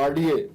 RDA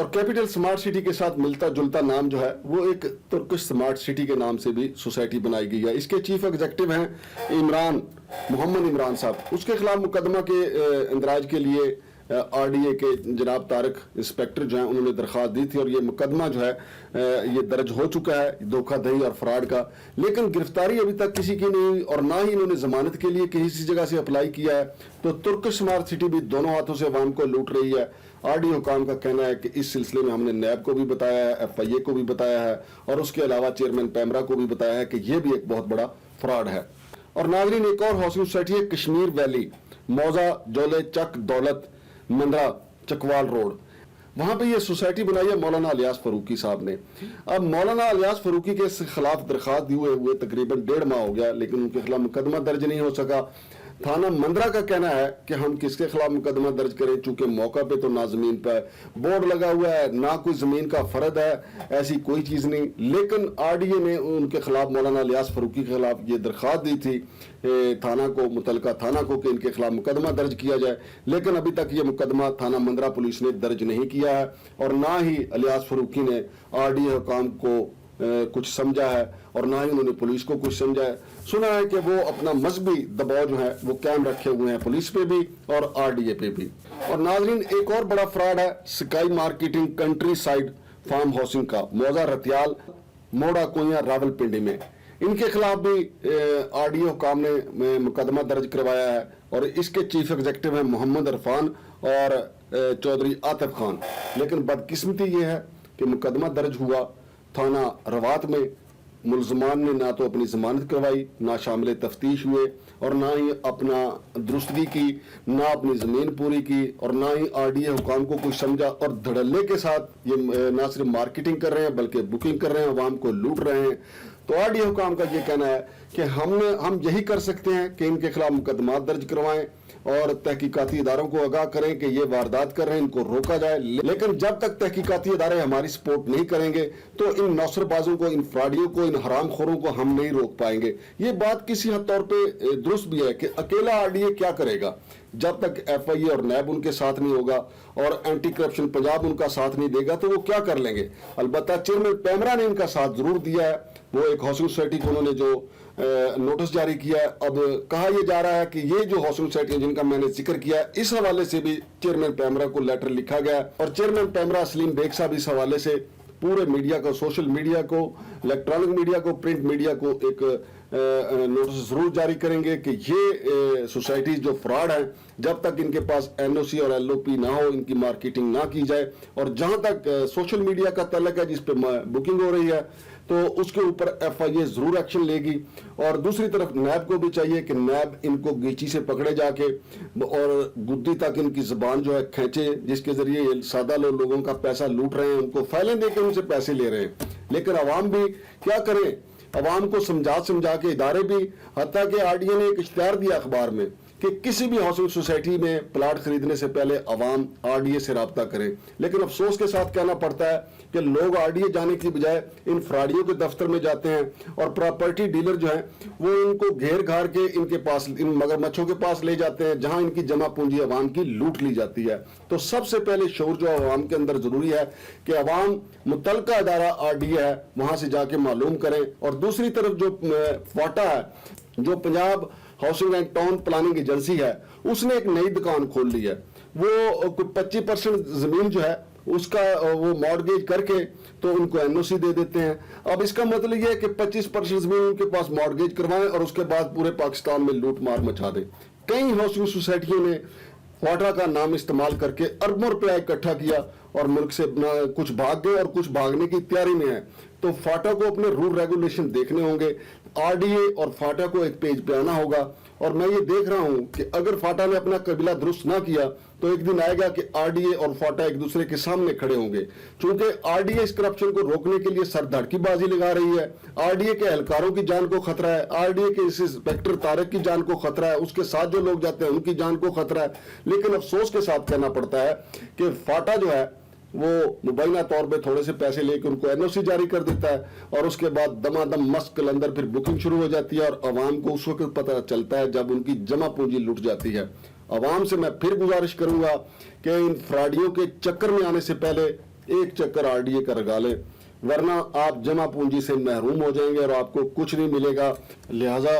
اور capital smart city کے ساتھ ملتا جلتا نام جو ہے وہ ایک ترکش سمارٹ سٹی کے نام سے بھی سوسائٹی بنائی گئی ہے. اس کے چیف ایگزیکٹو ہیں محمد عمران صاحب. اس کے خلاف مقدمہ کے اندراج کے لیے آر ڈی اے کے جناب طارق انسپیکٹر جو ہیں انہوں نے درخواست دی تھی اور یہ مقدمہ جو ہے یہ درج ہو چکا ہے دھوکہ دہی اور فراڈ کا, لیکن گرفتاری ابھی تک کسی کی نہیں ہوئی اور نہ ہی انہوں نے ضمانت کے لیے کسی جگہ سے اپلائی کیا ہے. تو ترکش سمارٹ سٹی بھی دونوں ہاتھوں سے عوام کو لوٹ رہی ہے. آر ڈی حکام کا کہنا ہے کہ اس سلسلے میں ہم نے نیب کو بھی بتایا ہے, ایف آئی اے کو بھی بتایا ہے اور اس کے علاوہ چیئرمین پیمرا کو بھی بتایا ہے کہ یہ بھی ایک بہت بڑا فراڈ ہے. اور ناظرین ایک اور ہاؤسنگ سوسائٹی ہے کشمیر ویلی, موزہ جولے چک دولت مندرہ چکوال روڈ. وہاں پہ یہ سوسائٹی بنائی ہے مولانا الیاس فاروقی صاحب نے. اب مولانا الیاس فاروقی کے خلاف درخواست دیے ہوئے تقریباً 1.5 ماہ ہو گیا, لیکن ان کے خلاف مقدمہ درج نہیں ہو سکا. تھانہ مندرہ کا کہنا ہے کہ ہم کس کے خلاف مقدمہ درج کریں, چونکہ موقع پہ تو نہ زمین پہ بورڈ لگا ہوا ہے نہ کوئی زمین کا فرد ہے, ایسی کوئی چیز نہیں. لیکن آر ڈی اے نے ان کے خلاف مولانا الیاس فاروقی کے خلاف یہ درخواست دی تھی تھانہ کو, متعلقہ تھانہ کو, کہ ان کے خلاف مقدمہ درج کیا جائے, لیکن ابھی تک یہ مقدمہ تھانہ مندرہ پولیس نے درج نہیں کیا ہے اور نہ ہی الیاس فاروقی نے آر ڈی اے حکام کو کچھ سمجھا ہے اور نہ ہی انہوں نے پولیس کو کچھ سمجھا ہے. سنا ہے کہ وہ اپنا مذہبی دباؤ جو ہے وہ قائم رکھے ہوئے ہیں پولیس پہ بھی اور آر ڈی اے پہ بھی. اور ناظرین ایک اور بڑا فراڈ ہے sky marketing country side form housing کا, موزہ رتیال موڑا کوئیاں راول پنڈی میں. ان کے خلاف بھی آر ڈی اے حکام نے مقدمہ درج کروایا ہے اور اس کے چیف ایگزیکٹو ہیں محمد عرفان اور چودھری عاطف خان. لیکن بدقسمتی یہ ہے کہ مقدمہ درج ہوا تھانہ روات میں, ملزمان نے نہ تو اپنی ضمانت کروائی, نہ شامل تفتیش ہوئے اور نہ ہی اپنا درستگی کی, نہ اپنی زمین پوری کی اور نہ ہی آر ڈی اے حکام کو کچھ سمجھا اور دھڑلے کے ساتھ یہ نہ صرف مارکیٹنگ کر رہے ہیں بلکہ بکنگ کر رہے ہیں, عوام کو لوٹ رہے ہیں. تو آر ڈی اے حکام کا یہ کہنا ہے کہ ہم یہی کر سکتے ہیں کہ ان کے خلاف مقدمات درج کروائیں اور تحقیقاتی اداروں کو آگاہ کریں کہ یہ واردات کر رہے ہیں, ان کو روکا جائے. لیکن جب تک تحقیقاتی ادارے ہماری سپورٹ نہیں کریں گے تو ان نوسر بازوں کو, ان فراڈیوں کو, ان حرام خوروں کو ہم نہیں روک پائیں گے. یہ بات کسی حد طور پہ درست بھی ہے کہ اکیلا آر ڈی اے کیا کرے گا جب تک ایف آئی اے اور نیب ان کے ساتھ نہیں ہوگا اور اینٹی کرپشن پنجاب ان کا ساتھ نہیں دے گا تو وہ کیا کر لیں گے. البتہ چیئرمین پیمرا نے ان کا ساتھ ضرور دیا ہے. وہ ایک ہاؤسنگ سوسائٹی کو انہوں نے جو نوٹس جاری کیا ہے, اب کہا یہ جا رہا ہے کہ یہ جو ہاؤسنگ سوسائٹی جن کا میں نے ذکر کیا اس حوالے سے بھی چیئرمین پیمرا کو لیٹر لکھا گیا اور چیئرمین پیمرا سلیم بیگ صاحب اس حوالے سے پورے میڈیا کو, سوشل میڈیا کو, الیکٹرانک میڈیا کو, پرنٹ میڈیا کو ایک نوٹس ضرور جاری کریں گے کہ یہ سوسائٹی جو فراڈ ہیں جب تک ان کے پاس این او سی اور ایل او پی نہ ہو, ان کی مارکیٹنگ نہ کی جائے. اور جہاں تک سوشل میڈیا کا تعلق ہے جس پہ بکنگ ہو رہی ہے تو اس کے اوپر ایف آئی اے ضرور ایکشن لے گی. اور دوسری طرف نیب کو بھی چاہیے کہ نیب ان کو گیچی سے پکڑے جا کے اور گدی تک ان کی زبان جو ہے کھینچے, جس کے ذریعے سادہ لوگوں کا پیسہ لوٹ رہے ہیں, ان کو فائلیں دے کے ان سے پیسے لے رہے ہیں. لیکن عوام بھی کیا کریں, عوام کو سمجھا کے ادارے بھی, حتیٰ کہ آر ڈی اے نے ایک اشتہار دیا اخبار میں کہ کسی بھی ہاؤسنگ سوسائٹی میں پلاٹ خریدنے سے پہلے عوام آر ڈی اے سے رابطہ کریں. لیکن افسوس کے ساتھ کہنا پڑتا ہے کہ لوگ آر ڈی اے جانے کی بجائے ان فراڈیوں کے دفتر میں جاتے ہیں اور پراپرٹی ڈیلر جو ہیں وہ ان کو گھیر گھار کے ان کے پاس, ان مگرمچھوں کے پاس لے جاتے ہیں جہاں ان کی جمع پونجی عوام کی لوٹ لی جاتی ہے. تو سب سے پہلے شعور جو عوام کے اندر ضروری ہے کہ عوام متعلقہ ادارہ آر ڈی اے ہے وہاں سے جا کے معلوم کریں. اور دوسری طرف جو فاٹا ہے, جو Punjab housing and town planning agency ہے, اس نے ایک نئی دکان کھول لی ہے. وہ 25% زمین جو ہے اس کا وہ مارگیج کر کے تو ان کو این او سی دے دیتے ہیں. اب اس کا مطلب یہ ہے کہ 25% زمین ان کے پاس مارگیج کروائیں اور اس کے بعد پورے پاکستان میں لوٹ مار مچا دیں. کئی ہاؤسنگ سوسائٹیوں نے فاٹا کا نام استعمال کر کے اربوں روپیہ اکٹھا کیا اور ملک سے کچھ بھاگ گئے اور کچھ بھاگنے کی تیاری میں ہیں. تو فاٹا کو اپنے رول ریگولیشن دیکھنے ہوں گے, آر ڈی اے اور فاٹا کو ایک پیج پہ آنا ہوگا. اور میں یہ دیکھ رہا ہوں کہ اگر فاٹا نے اپنا قبیلہ درست نہ کیا تو ایک دن آئے گا کہ آر ڈی اے اور فاٹا ایک دوسرے کے سامنے کھڑے ہوں گے, چونکہ آر ڈی اے اس کرپشن کو روکنے کے لیے سر دھڑ کی بازی لگا رہی ہے. آر ڈی اے کے اہلکاروں کی جان کو خطرہ ہے, آر ڈی اے کے انسپیکٹر طارق کی جان کو خطرہ ہے, اس کے ساتھ جو لوگ جاتے ہیں ان کی جان کو خطرہ ہے. لیکن افسوس کے ساتھ کہنا پڑتا ہے کہ فاٹا جو ہے وہ مبینہ طور پہ تھوڑے سے پیسے لے کے ان کو این او سی جاری کر دیتا ہے اور اس کے بعد دمادم مست کلندر پھر بکنگ شروع ہو جاتی ہے اور عوام کو اس وقت پتہ چلتا ہے جب ان کی جمع پونجی لٹ جاتی ہے. عوام سے میں پھر گزارش کروں گا کہ ان فراڈیوں کے چکر میں آنے سے پہلے ایک چکر RDA کا لگا لیں، ورنہ آپ جمع پونجی سے محروم ہو جائیں گے اور آپ کو کچھ نہیں ملے گا۔ لہٰذا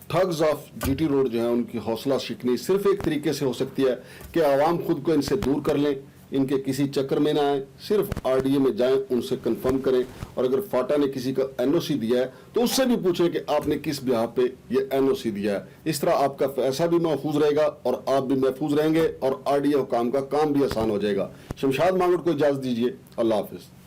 ٹھگز آف GT روڈ جو ہے ان کی حوصلہ شکنی صرف ایک طریقے سے ہو سکتی ہے کہ عوام خود کو ان سے دور کر لیں، ان کے کسی چکر میں نہ آئیں، صرف RDA میں جائیں، ان سے کنفرم کریں، اور اگر فاٹا نے کسی کا NOC دیا ہے تو اس سے بھی پوچھیں کہ آپ نے کس بہا پہ یہ NOC دیا ہے۔ اس طرح آپ کا پیسہ بھی محفوظ رہے گا اور آپ بھی محفوظ رہیں گے اور RDA حکام کا کام بھی آسان ہو جائے گا۔ شمشاد مانگڑ کو اجازت دیجیے، اللہ حافظ۔